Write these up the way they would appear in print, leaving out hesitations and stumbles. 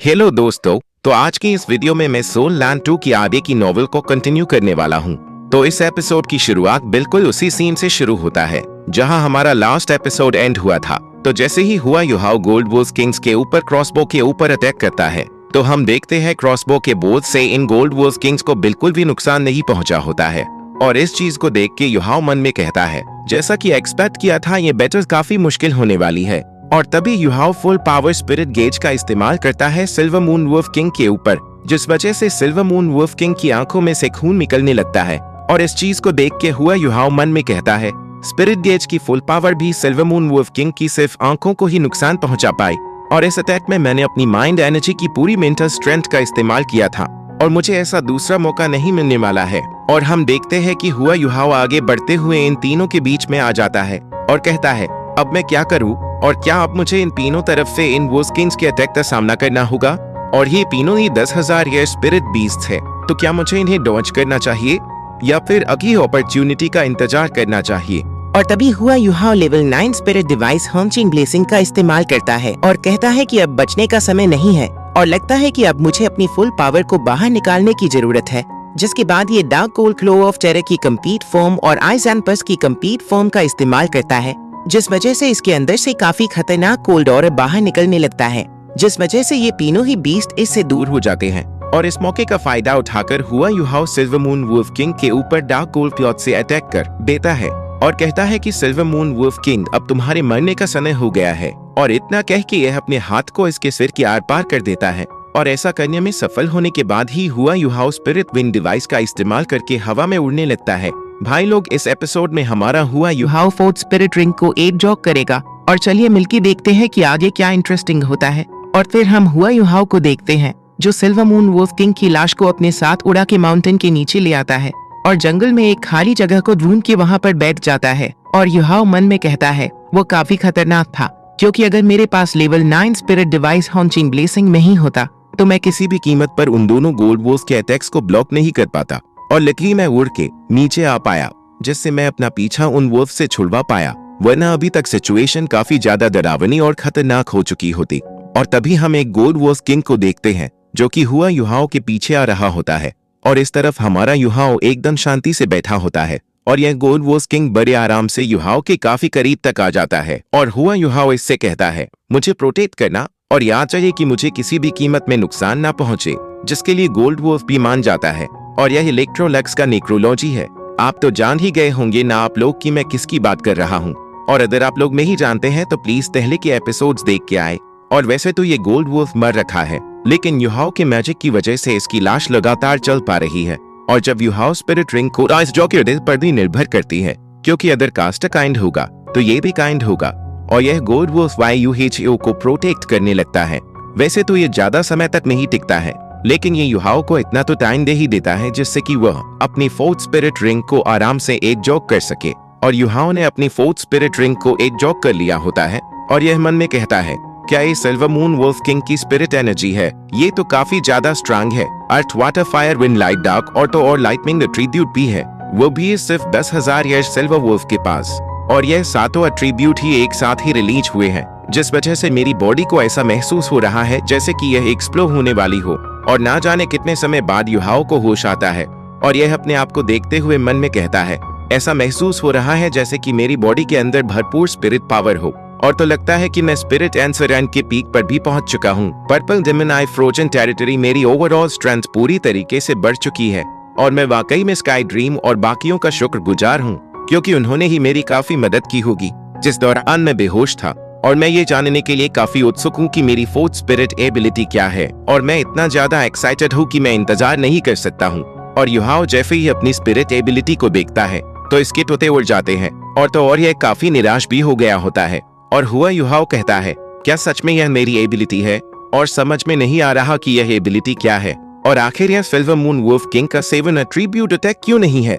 Hello दोस्तों, तो आज की इस वीडियो में मैं सोल लैंड 2 की आगे की नॉवेल को कंटिन्यू करने वाला हूँ। तो इस एपिसोड की शुरुआत बिल्कुल उसी सीन से शुरू होता है जहाँ हमारा लास्ट एपिसोड एंड हुआ था। तो जैसे ही हुआ युहाओ गोल्ड वोल्स किंग्स के ऊपर क्रॉसबो के ऊपर अटैक करता है, तो हम देखते हैं क्रॉसबो के बोझ से इन गोल्ड वोल्स किंग्स को बिल्कुल भी नुकसान नहीं पहुंचा होता है। और इस चीज को देख के युहाओ मन में कहता है, जैसा कि एक्सपेक्ट किया था, ये बैटल काफी मुश्किल होने वाली है। और तभी Yuhao full power spirit gauge का इस्तेमाल करता है सिल्वर मून वुल्फ किंग के ऊपर, जिस वजह से सिल्वर मून वुल्फ किंग की आंखों में से खून निकलने लगता है। और इस चीज को देख के हुआ युहाओ मन में कहता है, स्पिरिट गेज की फुल पावर भी सिल्वर मून वुल्फ किंग की सिर्फ आंखों को ही नुकसान पहुंचा पाई। और इस अटैक में मैंने अपनी माइंड एनर्जी की पूरी मेंटल स्ट्रेंथ का इस्तेमाल किया था और मुझे ऐसा दूसरा मौका नहीं मिलने वाला है। और हम देखते हैं कि हुआ युहाओ आगे बढ़ते हुए इन तीनों के बीच में आ जाता है और कहता है, अब मैं क्या करूं? और क्या अब मुझे इन तीनों तरफ से इन वोल्स किंग्स के अटैक का सामना करना होगा? और ये तीनों ही 10,000 ईयर स्पिरिट बीस्ट है, तो क्या मुझे इन्हें डॉज करना चाहिए या फिर अगली अपॉर्चुनिटी का इंतजार करना चाहिए? और तभी हुआ युहाओ लेवल 9 स्पिरिट डिवाइस हॉन्चिंग ब्लेसिंग का इस्तेमाल करता है और कहता है कि अब बचने का समय नहीं है और लगता है कि अब मुझे अपनी फुल पावर को बाहर निकालने की जरूरत है। जिसके बाद ये dark gold cloth of terror की कंप्लीट फॉर्म और आइज एंड पस की कंप्लीट फॉर्म का इस्तेमाल करता है, जिस वजह से इसके अंदर से काफी खतरनाक कोल्ड और बाहर निकलने लगता है, जिस वजह से ये तीनों ही बीस्ट इससे दूर हो जाते हैं। और इस मौके का फायदा उठाकर हुआ Yuhao silver moon wolf king के ऊपर डार्क गोल्ड क्लॉथ से अटैक कर देता है और कहता है कि सिल्वर मून वुल्फ किंग, अब तुम्हारे मरने का समय हो गया है। और इतना कह के यह अपने हाथ को इसके सिर के आर पार कर देता है। और ऐसा करने में सफल होने के बाद ही हुआ युहाओ स्पिरिट विंड डिवाइस का इस्तेमाल करके हवा में उड़ने लगता है। भाई लोग, इस एपिसोड में हमारा हुआ युहाओ फोर्थ स्पिरिट रिंग को 8 जॉग करेगा और चलिए मिलके देखते हैं कि आगे क्या इंटरेस्टिंग होता है। और फिर हम हुआ युहाओ को देखते हैं जो सिल्वर मून वुल्फ किंग की लाश को अपने साथ उड़ा के माउंटेन के नीचे ले आता है और जंगल में एक खाली जगह को ढूंढ के वहाँ पर बैठ जाता है। और युहाओ मन में कहता है, वो काफी खतरनाक था, क्योंकि अगर मेरे पास लेवल 9 स्पिरिट डिवाइस हॉन्चिंग ब्लेसिंग नहीं होता तो मैं किसी भी कीमत पर उन दोनों गोल्ड वोल्स के अटैक्स को ब्लॉक नहीं कर पाता। और लकीली मैं उड़ के नीचे आ पाया, जिससे मैं अपना पीछा उन वोल्फ से छुड़वा पाया, वरना अभी तक सिचुएशन काफी ज्यादा डरावनी और खतरनाक हो चुकी होती। और तभी हम एक गोल्ड वोल्स किंग को देखते हैं जो कि हुआ युहाओ के पीछे आ रहा होता है और इस तरफ हमारा युहाओ एकदम शांति से बैठा होता है। और यह गोल्ड वोल्स किंग बड़े आराम से युहाओ के काफी करीब तक आ जाता है और हुआ युहाओ इससे कहता है, मुझे प्रोटेक्ट करना और याद चाहिए कि मुझे किसी भी कीमत में नुकसान ना पहुंचे, जिसके लिए गोल्ड वोल्फ भी मान जाता है। और यह इलेक्ट्रोलक्स का नेक्रोलॉजी है। आप तो जान ही गए होंगे ना आप लोग कि मैं किसकी बात कर रहा हूँ। और अगर आप लोग नहीं जानते हैं तो प्लीज पहले के एपिसोड्स देख के आए। और वैसे तो ये गोल्ड वुल्फ मर रखा है, लेकिन युहाओ के मैजिक की वजह से इसकी लाश लगातार चल पा रही है। और जब युहाओ स्पिरिट रिंग को आइस जॉ के दिल पर भी निर्भर करती है, क्योंकि अगर कास्ट काइंड होगा तो ये भी काइंड होगा और यह गोल्ड वुल्फ YUHO को प्रोटेक्ट करने लगता है। वैसे तो ये ज्यादा समय तक नहीं टिकता है, लेकिन ये युहाओ को इतना तो टाइम दे ही देता है जिससे कि वह अपनी फोर्थ स्पिरिट रिंग को आराम से एक जॉग कर सके। और युहाओ ने अपनी फोर्थ स्पिरिट रिंग को एक जॉग कर लिया होता है और यह मन में कहता है, क्या ये सिल्वर मून वुल्फ किंग की स्पिरिट एनर्जी है? ये तो काफी ज्यादा स्ट्रांग है। Earth, water, fire, wind, light, dark, ऑटो और लाइटनिंग एट्रीब्यूट भी है, वो भी सिर्फ 10,000 ईयर सिल्वर वुल्फ के पास। और यह सातों एट्रीब्यूट ही एक साथ ही रिलीज हुए हैं, जिस वजह से मेरी बॉडी को ऐसा महसूस हो रहा है जैसे कि यह एक्सप्लोड होने वाली हो। और ना जाने कितने समय बाद युहाओ को होश आता है और यह अपने आप को देखते हुए मन में कहता है, ऐसा महसूस हो रहा है जैसे कि मेरी बॉडी के अंदर भरपूर स्पिरिट पावर हो। और तो लगता है कि मैं स्पिरिट आंसर रैंक के पीक पर भी पहुंच चुका हूं। पर्पल डेमन आई फ्रोजन टेरिटरी मेरी ओवरऑल स्ट्रेंथ पूरी तरीके से बढ़ चुकी है और मैं वाकई में स्काई ड्रीम और बाकियों का शुक्रगुजार हूं, क्योंकि उन्होंने ही मेरी काफी मदद की होगी जिस दौरान मैं बेहोश था। और मैं ये जानने के लिए काफी उत्सुक हूँ कि मेरी फोर्थ स्पिरिट एबिलिटी क्या है और मैं इतना ज्यादा एक्साइटेड हूँ कि मैं इंतजार नहीं कर सकता हूँ। और युहाओ जैसे ही अपनी स्पिरिट एबिलिटी को देखता है तो इसके तोते उड़ जाते हैं और तो और यह काफी निराश भी हो गया होता है। और हुआ युहाओ कहता है, क्या सच में यह मेरी एबिलिटी है? और समझ में नहीं आ रहा कि यह एबिलिटी क्या है और आखिर यह सिल्वर मून वुल्फ किंग का 7 एट्रीब्यूट अटैक क्यों नहीं है?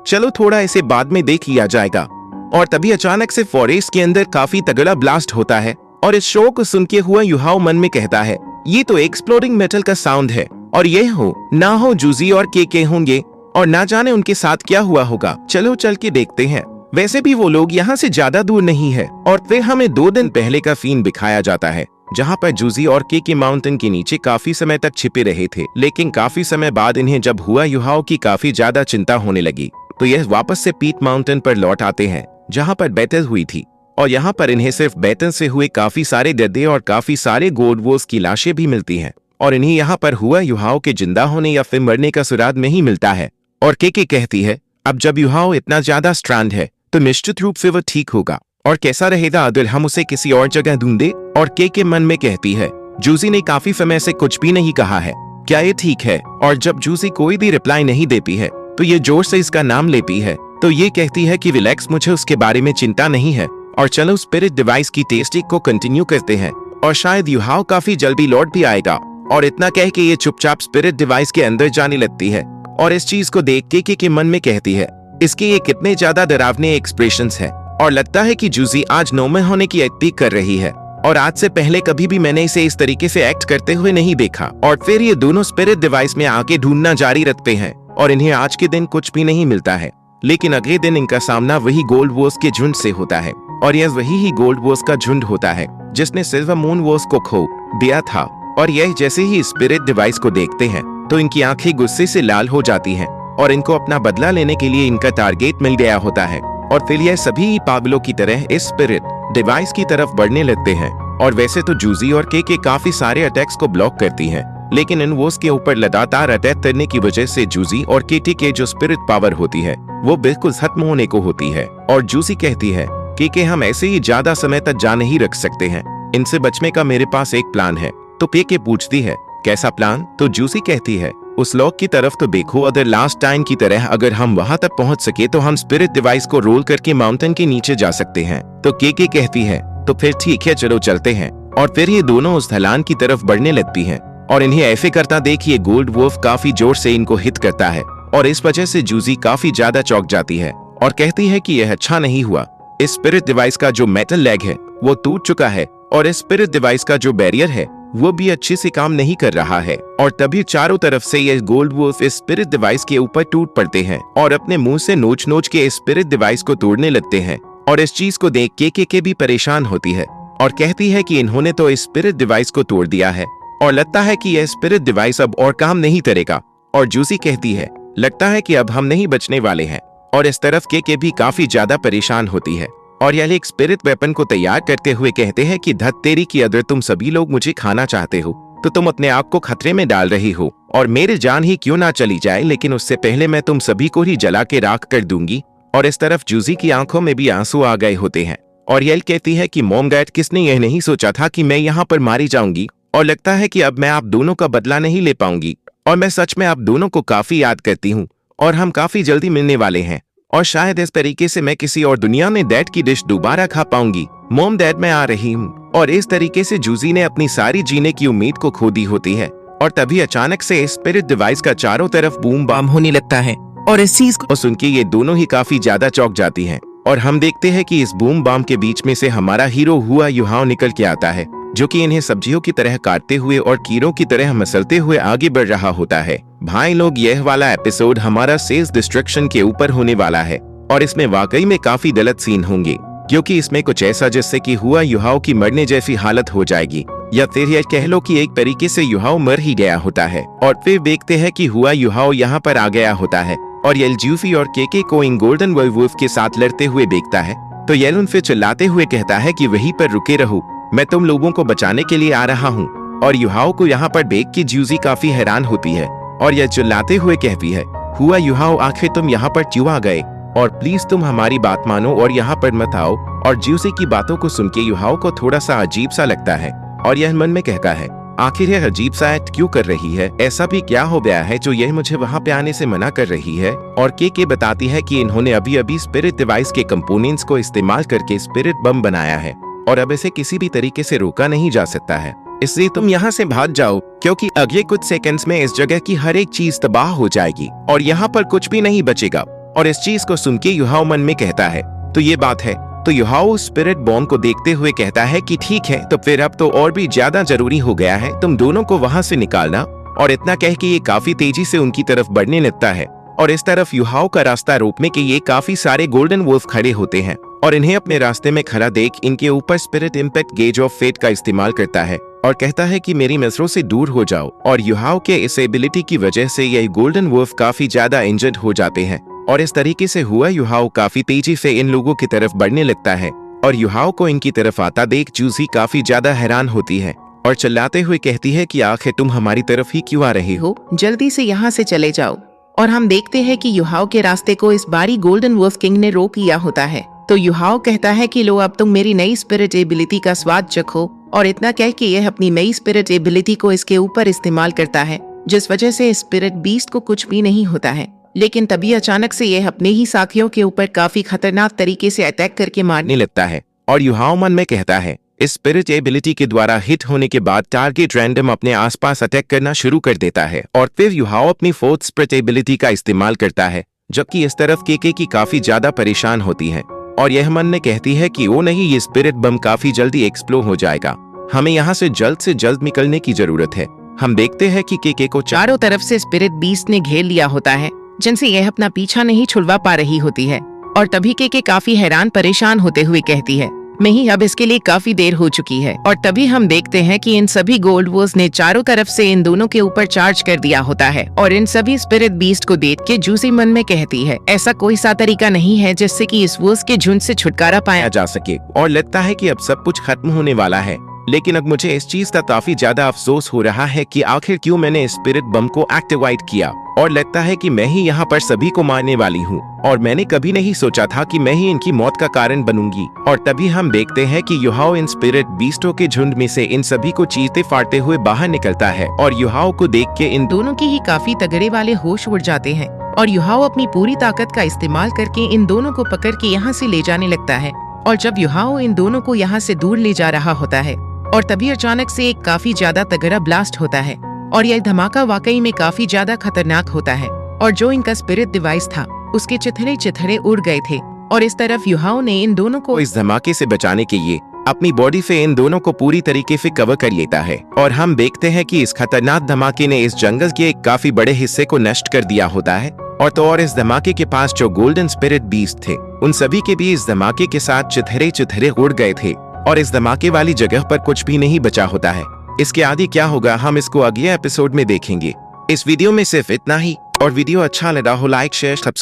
चलो थोड़ा इसे बाद में देख लिया जाएगा। और तभी अचानक से फॉरेस्ट के अंदर काफी तगड़ा ब्लास्ट होता है और इस शो को सुन के हुआ युहाओ मन में कहता है, ये तो एक्सप्लोडिंग मेटल का साउंड है और ये हो ना हो जूजी और के होंगे और ना जाने उनके साथ क्या हुआ होगा। चलो चल के देखते हैं। वैसे भी वो लोग यहाँ से ज्यादा दूर नहीं है। और फिर हमें 2 दिन पहले का सीन दिखाया जाता है जहाँ पर जूजी और के माउंटेन के नीचे काफी समय तक छिपे रहे थे। लेकिन काफी समय बाद इन्हें जब हुआ युहाओ की काफी ज्यादा चिंता होने लगी तो यह वापस से पीट माउंटेन पर लौट आते हैं जहाँ पर बैटल हुई थी। और यहाँ पर इन्हें सिर्फ बैटल से हुए काफी सारे गड्ढे और काफी सारे गोल्ड वॉर्स की लाशें भी मिलती हैं और इन्हें यहाँ पर हुआ युहाओ के जिंदा होने या फिर मरने का सुराग नहीं मिलता है। और के कहती है अब जब युहाओ इतना ज्यादा स्ट्रैंड है तो निश्चित रूप से वह ठीक होगा और कैसा रहेगा अगर हम उसे किसी और जगह ढूंढे। और के मन में कहती है जूजी ने काफी समय से कुछ भी नहीं कहा है, क्या ये ठीक है? और जब जूजी कोई भी रिप्लाई नहीं देती है तो ये जोर से इसका नाम लेती है। तो ये कहती है कि रिलैक्स, मुझे उसके बारे में चिंता नहीं है और चलो स्पिरिट डिवाइस की टेस्टिंग को कंटिन्यू करते हैं और शायद युहाओ काफी जल्दी लौट भी आएगा। और इतना कह के ये चुपचाप स्पिरिट डिवाइस के अंदर जाने लगती है और इस चीज को देख के मन में कहती है इसके ये कितने ज्यादा डरावने एक्सप्रेशंस हैं और लगता है कि जूजी आज नॉर्मल होने की एक्टिंग कर रही है और आज से पहले कभी भी मैंने इसे इस तरीके से एक्ट करते हुए नहीं देखा। और फिर ये दोनों स्पिरिट डिवाइस में आके ढूंढना जारी रखते हैं और इन्हें आज के दिन कुछ भी नहीं मिलता है। लेकिन अगले दिन इनका सामना वही गोल्ड वॉर्स के झुंड से होता है और यह वही ही गोल्ड वॉर्स का झुंड होता है जिसने सिल्वर मून वॉर्स को खो दिया था। और यह जैसे ही स्पिरिट डिवाइस को देखते हैं तो इनकी आंखें गुस्से से लाल हो जाती हैं और इनको अपना बदला लेने के लिए इनका टारगेट मिल गया होता है। और फिर यह सभी पागलों की तरह इस स्पिरिट डिवाइस की तरफ बढ़ने लगते हैं। और वैसे तो जूजी और के काफी सारे अटैक्स को ब्लॉक करती हैं, लेकिन इन वॉर्स के ऊपर लगातार अटैक करने की वजह से जूजी और के जो स्पिरिट पावर होती है वो बिल्कुल खत्म होने को होती है। और जूजी कहती है कि हम ऐसे ही ज्यादा समय तक जा नहीं रख सकते हैं, इनसे बचने का मेरे पास एक प्लान है। तो के पूछती है कैसा प्लान? तो जूसी कहती है उस लॉक की तरफ तो देखो, अगर लास्ट टाइम की तरह अगर हम वहां तक पहुंच सके तो हम स्पिरिट डिवाइस को रोल करके माउंटेन के नीचे जा सकते हैं। तो के कहती है तो फिर ठीक है चलो चलते हैं। और फिर ये दोनों उस ढलान की तरफ बढ़ने लगती हैं और इन्हें ऐसे करता देखिए गोल्ड वॉर्फ काफी जोर से इनको हिट करता है और इस वजह से जूजी काफी ज्यादा चौंक जाती है और कहती है कि यह अच्छा नहीं हुआ। इस स्पिरिट डिवाइस का जो मेटल लेग है वो टूट चुका है और इस स्पिरिट डिवाइस का जो बैरियर है वो भी अच्छे से काम नहीं कर रहा है। और तभी चारों तरफ से ये गोल्ड वॉर्फ इस स्पिरिट डिवाइस के ऊपर टूट पड़ते हैं और अपने मुंह से नोच नोच के इस स्पिरिट डिवाइस को तोड़ने लगते हैं। और इस चीज को देख के भी परेशान होती है और कहती है कि इन्होंने तो इस स्पिरिट डिवाइस को तोड़ दिया है और लगता है कि यह स्पिरिट डिवाइस अब और काम नहीं करेगा। और जूसी कहती है लगता है कि अब हम नहीं बचने वाले हैं। और इस तरफ के भी काफी ज्यादा परेशान होती है और यह एक स्पिरिट वेपन को तैयार करते हुए कहते हैं कि धत तेरी की, अगर तुम सभी लोग मुझे खाना चाहते हो तो तुम अपने आप को खतरे में डाल रही हो और मेरी जान ही क्यों ना चली जाए, लेकिन उससे पहले मैं तुम सभी को ही जला के राख कर दूंगी। और इस तरफ जूजी की आंखों में भी आंसू आ गए होते हैं और यह कहती है कि मॉम डैड, किसने यह नहीं सोचा था कि मैं यहाँ पर मारी जाऊंगी और लगता है कि अब मैं आप दोनों का बदला नहीं ले पाऊंगी और मैं सच में आप दोनों को काफी याद करती हूँ और हम काफी जल्दी मिलने वाले हैं और शायद इस तरीके से मैं किसी और दुनिया में डैड की डिश दोबारा खा पाऊंगी। मॉम डैड, मैं आ रही हूँ। और इस तरीके से जूजी ने अपनी सारी जीने की उम्मीद को खो दी होती है और तभी अचानक से स्पिरिट डिवाइस का चारों तरफ बूम बाम होने लगता है और इस चीज को सुन के ये दोनों ही काफी ज्यादा चौंक जाती हैं। और हम देखते हैं कि इस बूम बाम के बीच में से हमारा हीरो हुआ युहाओ निकल के आता है जो कि इन्हें सब्जियों की तरह काटते हुए और कीड़ों की तरह मसलते हुए आगे बढ़ रहा होता है। भाई लोग, यह वाला एपिसोड हमारा सेल्स डिस्ट्रक्शन के ऊपर होने वाला है और इसमें वाकई में काफी गलत सीन होंगे क्योंकि इसमें कुछ ऐसा जिससे कि हुआ युहाओ की मरने जैसी हालत हो जाएगी या फिर यह कह लो कि एक तरीके से युहाओ मर ही गया होता है। और फिर देखते हैं कि हुआ युहाओ यहाँ पर आ गया होता है और यल जूफी और के को इन गोल्डन वुल्फ के साथ लड़ते हुए देखता है तो यल उन फिर चिल्लाते हुए कहता है कि वहीं पर रुके रहो, मैं तुम लोगों को बचाने के लिए आ रहा हूँ। और युहाओ को यहाँ पर देख के जूजी काफी हैरान होती है और यह चिल्लाते हुए कहती है हुआ युहाओ, आखिर तुम यहाँ पर क्यों आ गए और प्लीज तुम हमारी बात मानो और यहाँ पर मत आओ। और जूसी की बातों को सुन के युहाओ को थोड़ा सा अजीब सा लगता है और यह मन में कहता है आखिर यह अजीब सा एक्ट क्यों कर रही है, ऐसा भी क्या हो गया है जो यह मुझे वहाँ पे आने से मना कर रही है। और के बताती है कि इन्होंने अभी अभी स्पिरिट डिवाइस के कंपोनेंट्स को इस्तेमाल करके स्पिरिट बम बनाया है और अब इसे किसी भी तरीके से रोका नहीं जा सकता है, इसलिए तुम यहाँ से भाग जाओ क्योंकि अगले कुछ सेकंड्स में इस जगह की हर एक चीज तबाह हो जाएगी और यहाँ पर कुछ भी नहीं बचेगा। और इस चीज को सुन के युहाओ मन में कहता है तो ये बात है। तो युहाओ स्पिरिट बॉम्ब को देखते हुए कहता है कि ठीक है, तो फिर अब तो और भी ज्यादा जरूरी हो गया है तुम दोनों को वहां से निकालना। और इतना कह के ये काफी तेजी से उनकी तरफ बढ़ने लगता है और इस तरफ युहाओ का रास्ता रोकने के ये काफी सारे गोल्डन वुल्फ खड़े होते हैं और इन्हें अपने रास्ते में खड़ा देख इनके ऊपर spirit impact gaze of fate का इस्तेमाल करता है और कहता है कि मेरी नजरों से दूर हो जाओ। और युहाओ के इस एबिलिटी की वजह से यह गोल्डन वुल्फ काफी ज्यादा इंजर्ड हो जाते हैं और इस तरीके से हुआ युहाओ काफी तेजी से इन लोगों की तरफ बढ़ने लगता है और युहाओ को इनकी तरफ आता देख जूसी काफी ज्यादा हैरान होती है और चिल्लाते हुए कहती है कि आखिर तुम हमारी तरफ ही क्यों आ रही हो? जल्दी से यहाँ से चले जाओ। और हम देखते हैं कि युहाओ के रास्ते को इस बारी गोल्डन वुल्फ किंग ने रोक लिया होता है। तो युहाओ कहता है कि लो अब तुम मेरी नई स्पिरिट एबिलिटी का स्वाद चखो, और इतना कह के यह अपनी नई स्पिरिट एबिलिटी को इसके ऊपर इस्तेमाल करता है, जिस वजह से स्पिरिट बीस्ट को कुछ भी नहीं होता है। लेकिन तभी अचानक से यह अपने ही साथियों के ऊपर काफी खतरनाक तरीके से अटैक करके मारने लगता है और युहाओ मन में कहता है इस स्पिरिट एबिलिटी के द्वारा हिट होने के बाद टारगेट रैंडम अपने आसपास अटैक करना शुरू कर देता है और फिर युहाओ अपनी फोर्थ स्पिरिट एबिलिटी का इस्तेमाल करता है, जबकि इस तरफ केके की काफी ज्यादा परेशान होती है और यह मन में कहती है कि ओ नहीं, ये स्पिरिट बम काफी जल्दी एक्सप्लोड हो जाएगा, हमें यहाँ से जल्द निकलने की जरूरत है। हम देखते हैं कि केके को चारों तरफ से स्पिरिट बीस्ट ने घेर लिया होता है, जिनसे यह अपना पीछा नहीं छुड़वा पा रही होती है। और तभी केके काफी हैरान परेशान होते हुए कहती है नहीं, अब इसके लिए काफी देर हो चुकी है। और तभी हम देखते हैं कि इन सभी गोल्ड वुल्व्स ने चारों तरफ से इन दोनों के ऊपर चार्ज कर दिया होता है और इन सभी स्पिरिट बीस्ट को देख के जूसी मन में कहती है ऐसा कोई सा तरीका नहीं है जिससे कि इस वुल्व्स के झुंड से छुटकारा पाया जा सके और लगता है कि अब सब कुछ खत्म होने वाला है। लेकिन अब मुझे इस चीज का काफी ज्यादा अफसोस हो रहा है कि आखिर क्यों मैंने स्पिरिट बम को एक्टिवेट किया और लगता है कि मैं ही यहाँ पर सभी को मारने वाली हूँ और मैंने कभी नहीं सोचा था कि मैं ही इनकी मौत का कारण बनूंगी। और तभी हम देखते हैं कि युहाओ इन स्पिरिट बीस्टों के झुंड में से इन सभी को चीरते फाड़ते हुए बाहर निकलता है और युहाओ को देख के इन दोनों के ही काफी तगड़े वाले होश उड़ जाते हैं और युहाओ अपनी पूरी ताकत का इस्तेमाल करके इन दोनों को पकड़ के यहाँ से ले जाने लगता है। और जब युहाओ इन दोनों को यहाँ से दूर ले जा रहा होता है और तभी अचानक से एक काफी ज्यादा तगड़ा ब्लास्ट होता है और यह धमाका वाकई में काफी ज्यादा खतरनाक होता है और जो इनका स्पिरिट डिवाइस था उसके चिथड़े उड़ गए थे। और इस तरफ युहाओ ने इन दोनों को इस धमाके से बचाने के लिए अपनी बॉडी से इन दोनों को पूरी तरीके से कवर कर लेता है और हम देखते हैं कि इस खतरनाक धमाके ने इस जंगल के एक काफी बड़े हिस्से को नष्ट कर दिया होता है। और इस धमाके के पास जो गोल्डन स्पिरिट बीस्ट थे उन सभी के भी इस धमाके के साथ चिथड़े उड़ गए थे और इस धमाके वाली जगह पर कुछ भी नहीं बचा होता है। इसके आगे क्या होगा हम इसको अगले एपिसोड में देखेंगे। इस वीडियो में सिर्फ इतना ही, और वीडियो अच्छा लगा हो लाइक शेयर सब्सक्राइब